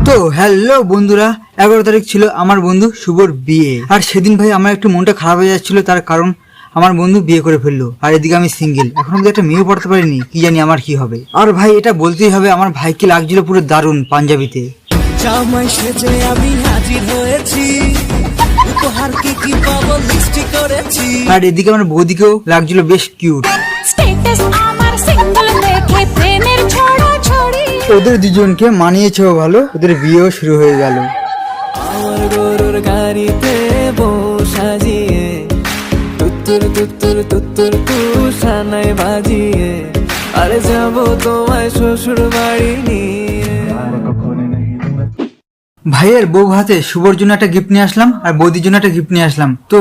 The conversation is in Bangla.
তো হ্যালো বন্ধুরা, 11 তারিখ ছিল আমার বন্ধু শুভর বিয়ে। আর সেদিন ভাই আমার একটু মনটা খারাপ হয়ে যাচ্ছিল, তার কারণ আমার বন্ধু বিয়ে করে ফেললো আর এদিকে আমি সিঙ্গেল, এখন অব্দি একটা মেয়েও পড়তে পারিনি, কি জানি আমার কি হবে। আর ভাই এটা বলতেই হবে, আমার ভাইকে লাগছিল পুরো দারুণ পাঞ্জাবিতে। জামাই সেজে আমি হাজির হয়েছি, উপহার কি পাবো লিস্ট করেছি। আর এদিকে আমার বৌদিকেও লাগছিল বেশ কিউট। স্ট্যাটাস আমার সিঙ্গেল দেখে প্রেমের ছড়াছড়ি। ওদের দুজনকে মানিয়েছেও ভালো, ওদের বিয়েও শুরু হয়ে গেল। আমার গরুর গাড়িতে বউ সাজিয়ে তুত্তুর তুত্তুর তুত্তুর তুষানায় বাজিয়ে, আরে যাবো তোমায় শ্বশুর বাড়ি নিয়ে। ভাইয়ের বউ হাতে শুভর জন্য একটা গিফট নিয়ে আসলাম আর বৌদির জন্য একটা গিফট নিয়ে আসলাম। তো